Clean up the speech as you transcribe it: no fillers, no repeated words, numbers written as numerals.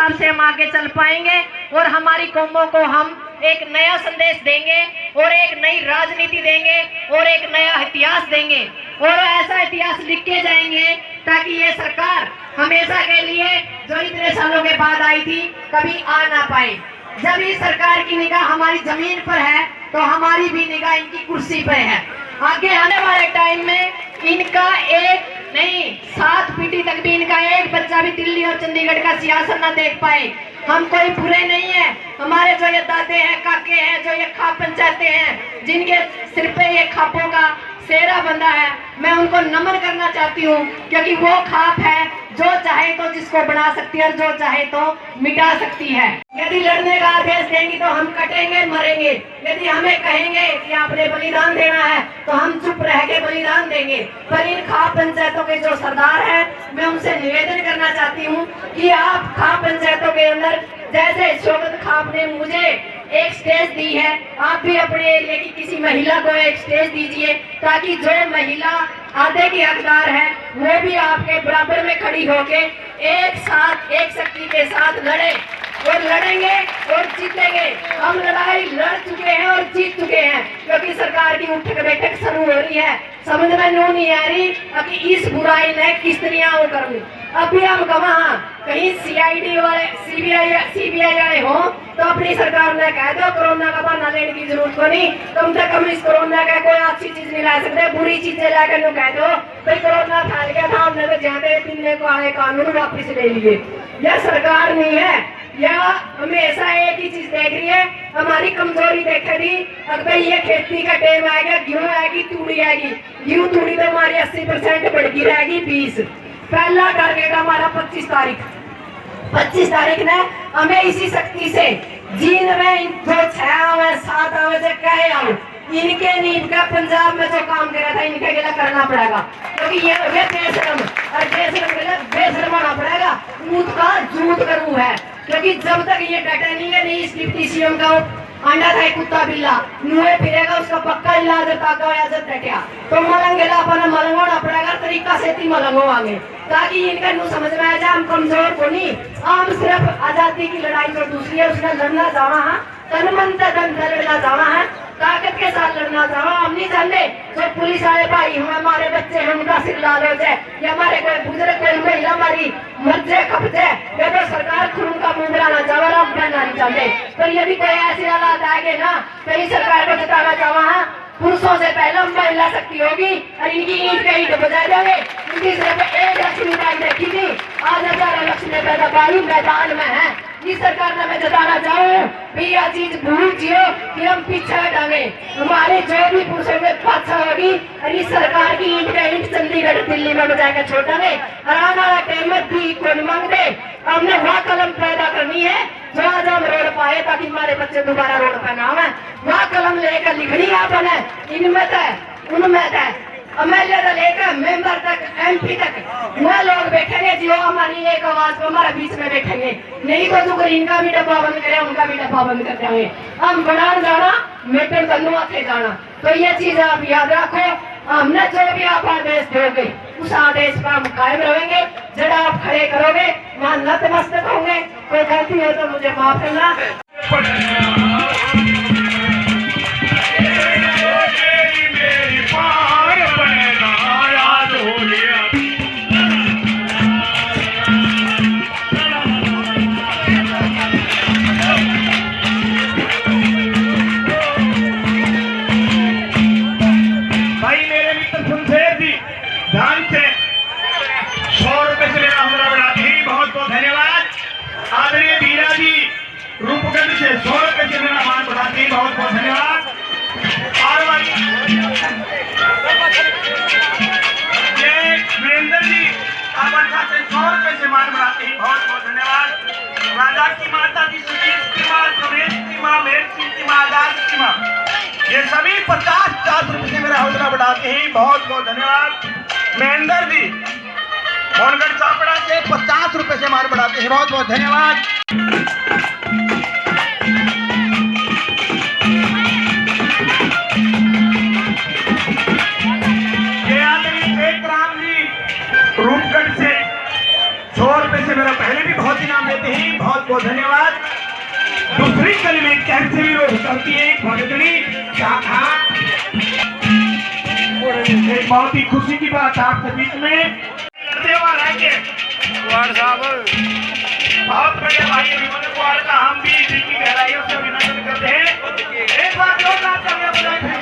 हिसाब से हम आगे चल पाएंगे और हमारी कौमों को हम एक नया संदेश देंगे और एक नई राजनीति देंगे और एक नया इतिहास देंगे और ऐसा इतिहास लिख के जाएंगे ताकि ये सरकार हमेशा के लिए जो इतने सालों के बाद आई थी कभी आ ना पाए। जब इस सरकार की निगाह हमारी जमीन पर है तो हमारी भी निगाह इनकी कुर्सी पर है। आगे आने वाले टाइम में इनका एक नहीं 7 पीढ़ी तक भी इनका एक बच्चा भी दिल्ली और चंडीगढ़ का सियासत न देख पाए। हम कोई बुरे नहीं है, हमारे जो ये दादे हैं, काके हैं, जो ये खाप पंचायतें हैं, जिनके सिर पे ये खापों का सेहरा बंधा है, मैं उनको नमन करना चाहती हूँ क्योंकि वो खाप है जो चाहे तो जिसको बना सकती है और जो चाहे तो मिटा सकती है। यदि लड़ने का आदेश देंगी तो हम कटेंगे मरेंगे, यदि हमें कहेंगे कि आपने बलिदान देना है तो हम चुप रह के बलिदान देंगे। पर इन खाप पंचायतों के जो सरदार है मैं उनसे निवेदन करना चाहती हूँ कि आप खाप पंचायतों के अंदर जैसे शौकत खाप ने मुझे एक स्टेज दी है, आप भी अपने एरिया की किसी महिला को एक स्टेज दीजिए ताकि जो महिला आधे की हकदार है वो भी आपके बराबर में खड़ी होके एक साथ एक शक्ति के साथ लड़े और लड़ेंगे और जीतेंगे। हम लड़ाई लड़ चुके हैं और जीत चुके हैं क्योंकि सरकार की उठक बैठक शुरू हो रही है। समझ में नहीं आ रही कि इस बुराई ने किस तरह वो करूँ। अभी हम वहाँ कहीं CID वाले CBI वाले हो तो अपनी सरकार ने कह दो कोरोना का बहाना लेने की जरूरत को नहीं, कम से कम इस कोरोना का कोई अच्छी चीज नहीं ला सकते, बुरी चीजें लाकर नो कह दो भाई कोरोना फैल गया था हमने तो जाते पीने को आए कानून वापिस ले लिए। यह सरकार नहीं है, यह हमेशा एक ही चीज देख रही है, हमारी कमजोरी देखेगी। अगर ये खेती का टाइम आएगा, गेहूं आएगी, तूड़ी आएगी, गेहूं तूड़ी तो हमारी 80% बढ़ रहेगी 20। पहला टारगेट हमारा 25 तारीख ने हमें इसी शक्ति से जीन में जो 6 आवे से कहे आऊं इनके नींद का पंजाब में जो काम करा था इनके लिए करना पड़ेगा क्योंकि ये बेशरम और बेशरम होना पड़ेगा। ऊँट का जूत करूँ है क्योंकि जब तक ये डटे नहीं है नहीं इस डिप्टी CM का अंडा था कुत्ता बिल्ला मुँह फिरेगा उसका पक्का इलाज ताका या जब डटिया तो मलंगेला अपना मलंगोना पड़ेगा तरीका से ती मलंगो आगे ताकि इनका नु समझ में आ जाए हम कमजोर को नहीं, हम सिर्फ आजादी की लड़ाई जो दूसरी है उसमें लड़ना जावा है, तन मन धन लड़ना जावा है, ताकत के साथ लड़ना चाहो। हम नहीं जानते जो पुलिस वाले भाई हम हमारे बच्चे हैं उनका सिर लाल हो जाए या हमारे कोई बुजुर्ग कोई महिला हमारी मर जाए खप जाए या तो सरकार खुद उनका मुंह बनाना चाहो हम बनना नहीं चाहते। पर यदि कोई ऐसे हालात आएंगे ना तो इस सरकार को जिताना चाहो पुरुषों से पहले महिला शक्ति होगी और इनकी ईंट का ईंट बजाए जाएंगे। इनकी सिर्फ एक लक्ष्मी बाई देखी थी, आज 1000 लक्ष्मी पैदा बाई मैदान में है। इस सरकार ने मैं जताना चाहूँ भी यह चीज भूल जियो कि हम पीछे हटावे हमारे जो भी पुरुषों में पाछा होगी और इस सरकार की ईंट का ईंट चंडीगढ़ दिल्ली में बजा के छोटा में और आने वाला टाइम में भी कोई मांग दे। हमने वह कलम पैदा करनी है जो आज हम रोड पाए ताकि हमारे बच्चे दोबारा रोड पे ना आवे। वह कलम लेकर लिखनी आपने इनमें तय उनमें तय MLA से लेकर मेंबर तक MP तक वह लोग बैठेंगे जो हमारी एक आवाज को हमारे बीच में बैठेंगे। नहीं तो जो इनका भी डब्बा बंद करे उनका भी डब्बा बंद कर देंगे। हम बनान जाना मेटर धनुआ थे जाना। तो ये चीज आप याद रखो, हमने जो भी आप आदेश दोगे उस आदेश पर हम कायम रहेंगे। जरा आप खड़े करोगे वहाँ नतमस्तक होंगे। कोई गलती हो तो मुझे माफ करना। रूपगंज से 100 रुपए से मेरा मान बढ़ाते हैं, बहुत बहुत धन्यवाद। और ये वीरेंद्र जी आपका से 100 रुपए से मान बढ़ाते हैं, बहुत बहुत धन्यवाद। राजा की माता जी, सुनील की माँ, सुरेश की माँ, मेर सिंह की माँ, आजाद की माँ, ये सभी 50 रुपए से मेरा हौसला बढ़ाते हैं, बहुत बहुत धन्यवाद। महेंद्र जी मोहनगढ़ चापड़ा से 50 रुपए से मान बढ़ाते हैं, बहुत बहुत धन्यवाद। रूपगढ़ से 100 रुपए से मेरा पहले भी बहुत इनाम देते हैं, बहुत बहुत धन्यवाद। दूसरी कड़ी में कैसे विरोध करती है भगतनी शाखा। एक बहुत ही खुशी की बात आपके बीच में बहुत बड़े भाई अभिमन्यु कुमार का हम भी दिल की गहराइयों से अभिनंदन करते हैं। एक बार जोरदार तालियां बजाएं।